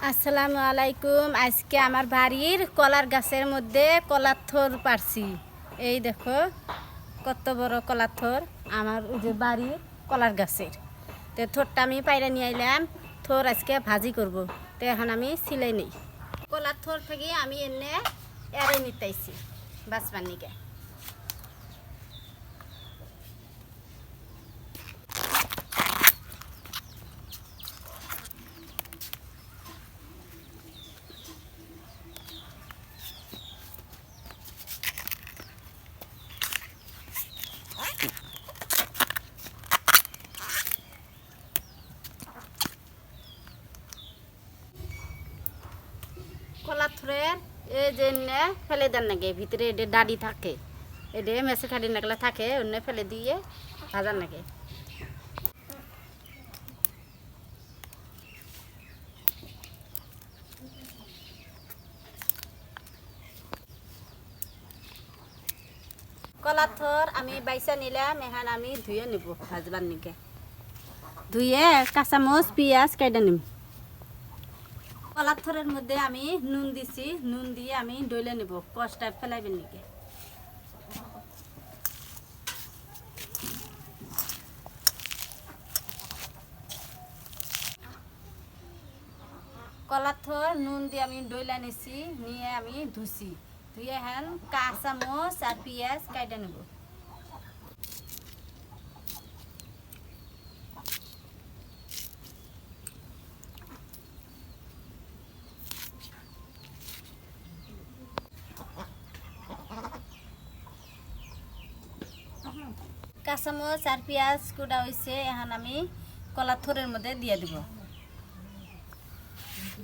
আসসালামু আলাইকুম। আজকে আমার বাড়ির কলার গাছের মধ্যে কলার থোর পারছি। এই দেখো কত বড় কলার থোর আমার ওই যে বাড়ির কলার গাছের। তো থোরটা আমি পাইরা নিয়ে আইলাম, থোর আজকে ভাজি করব। তো এখন আমি সিলাই নেই কলার থোর থেকে আমি এনে এড়ে নিতেছি বাঁচবার নিকে। কলার থোরের এই যে ফেলে দেন নাকি, ভিতরে এটা ডাডি থাকে, এটা মেসে খাড়ি নাকলা থাকে, অন্য ফেলে দিয়ে ভাজার নাকি। কলার থোর আমি বাইসা নিলাম, এখন আমি ধুয়ে নিব ভাজবার নিকে। ধুয়ে কাঁচামচ পেঁয়াজ কেটে নিব। কলার থোরের মধ্যে আমি নুন দিছি, নুন দিয়ে আমি ডইলে নিব, কষটা ফেলাইবেন নিকে। কলার থোর নুন দিয়ে আমি ডইলা নিছি, নিয়ে আমি ধুছি, ধুয়ে এখন কাঁচামচ আর পেঁয়াজ কেটে নেব। কাঁচামচ আর পেঁয়াজ কুটা হয়েছে, এখন আমি কলার থোরের মধ্যে দিয়ে দিব।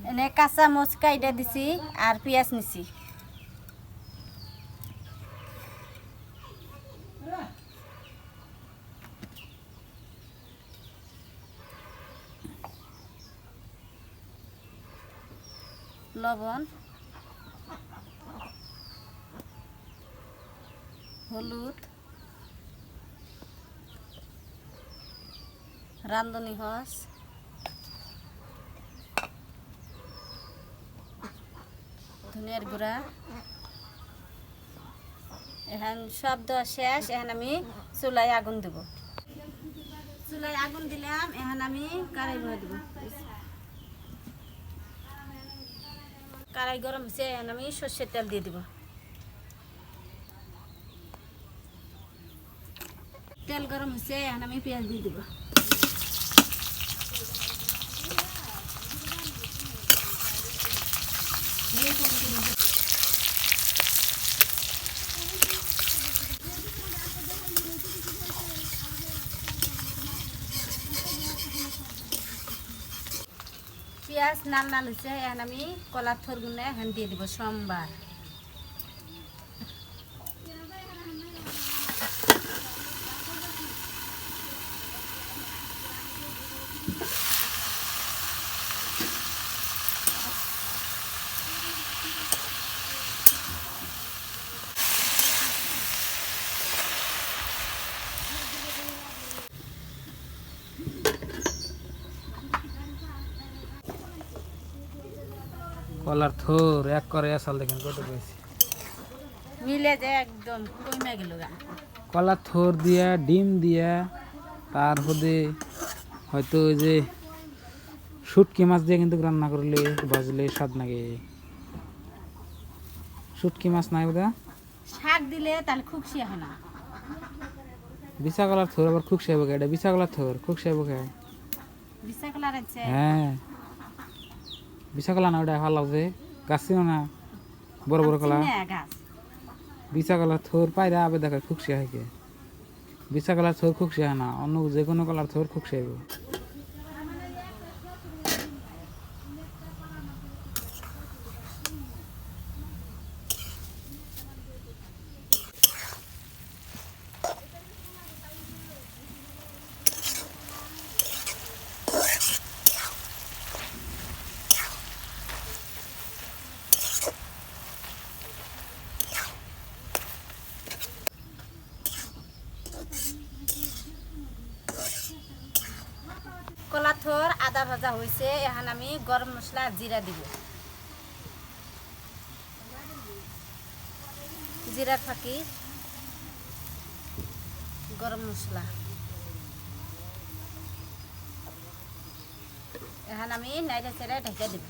এনে কাঁচামচ কাইটা দিছি আর পেঁয়াজ নিছি। লবণ, হলুদ, রাঁধুনি হস, ধনিয়ার গুঁড়া। এখন সব দেওয়া শেষ, এখন আমি চুলায় আগুন দেব। চুলায় আগুন দিলাম, এখন আমি কড়াই বয়ে দেব। কড়াই গরম হয়েছে, এখন আমি সর্ষের তেল দিয়ে দেব। তেল গরম হয়েছে, এখন আমি পেঁয়াজ দিয়ে দেব। পেঁয়াজ নাল নাল হয়েছে, এখন আমি কলার থোরগুলো এখন দিয়ে দিব সোমবার। কলার থোর এক করে আসাল দেখেন কত পেয়েছি, মিলে যে একদম কমে গেল গা। কলার থোর দিয়া ডিম দিয়া, তার মধ্যে হয়তো ওই যে শুটকি মাছ দিয়ে কিন্তু রান্না করলে ভাজলে স্বাদ লাগে। শুটকি মাছ নাই বোধা, শাক দিলে তাহলে খুব শিয়া হয় না। বিশা কলার থোর আবার খুব সাহেব খায়, এটা বিশা কলার থোর খুব সাহেব খায়। বিশা কলার আছে, হ্যাঁ বিশা কলা না, ওটা ভালো লাগছে, গাছ ছিল না বড় বড় কলা। গাছ বিশা কলার থোর পায়রা আবে দেখা খুব শিয়া হয়, বিশা কলার থোর খুব শিয়া না, অন্য যে কোনো কলার থোর খুব সাহেব। কলা থর আদা ভাজা হয়েছে, এখন আমি গরম মশলা জিরা দিব। জিরার ফাঁকি গরম মশলা, এখন আমি নাইড়া চেড়া ঢেকে দিব।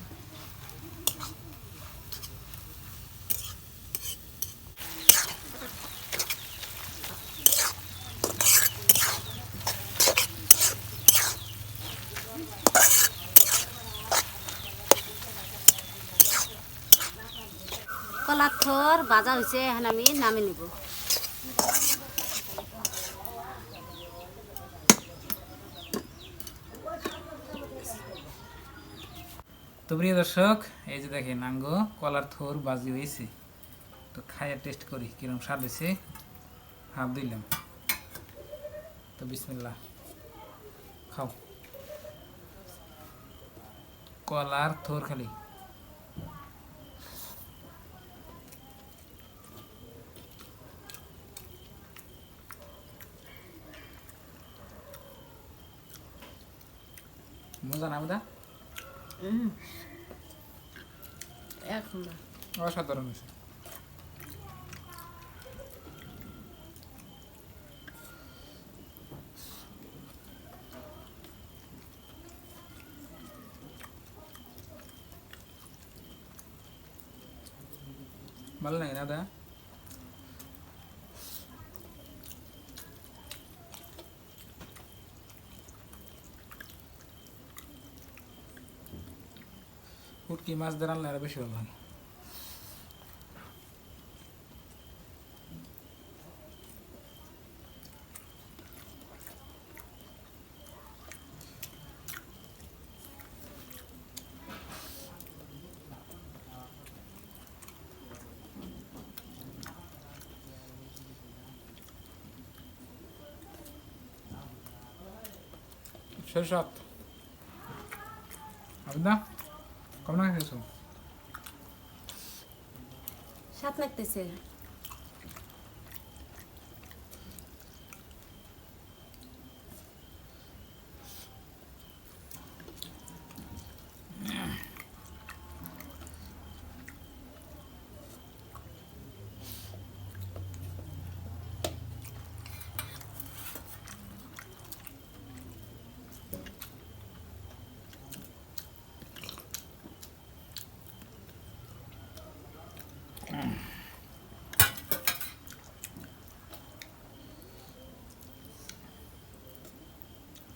কলার থর ভাজা হয়েছে, এখন আমি নামিয়ে নিব। তো প্রিয় দর্শক, এই যে দেখেন আঙ্গো কলার থোর বাজি হয়েছে। তো খাইয়া টেস্ট করি কিরকম স্বাদ হয়েছে। হাত দিলাম, তো বিসমিল্লাহ, খাও। কলার থোর খালি মজা না বুদা, অসাধারণ হয়েছে। ভালো লাগে না দা? শুটকি মাছ দিয়ে রান্না আরো বেশি ভালো লাগে। শেষ রাত আবিদা কেমন খেয়েছো? স্বাদ লাগতেছে।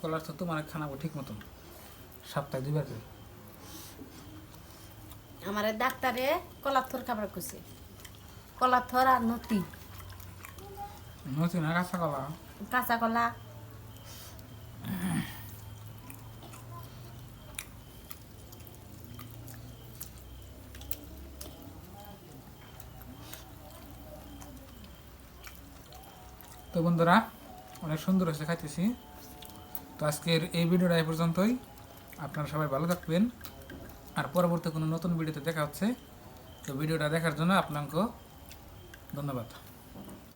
কলার তো তোমার খানাবো ঠিক মতন, সপ্তাহে 2 বার করে। আমার ডাক্তারে কলার থর খাবার কইছে, কলার থর আর নতি, নতুন না কাঁচা কলা? কাঁচা কলা। তো বন্ধুরা, অনেক সুন্দর হয়েছে খাইতেছি। তো আজকের এই ভিডিওটা এই পর্যন্তই। আপনারা সবাই ভালো থাকবেন, আর পরবর্তী কোনো নতুন ভিডিওতে দেখা হচ্ছে। তো ভিডিওটা দেখার জন্য আপনাকে ধন্যবাদ।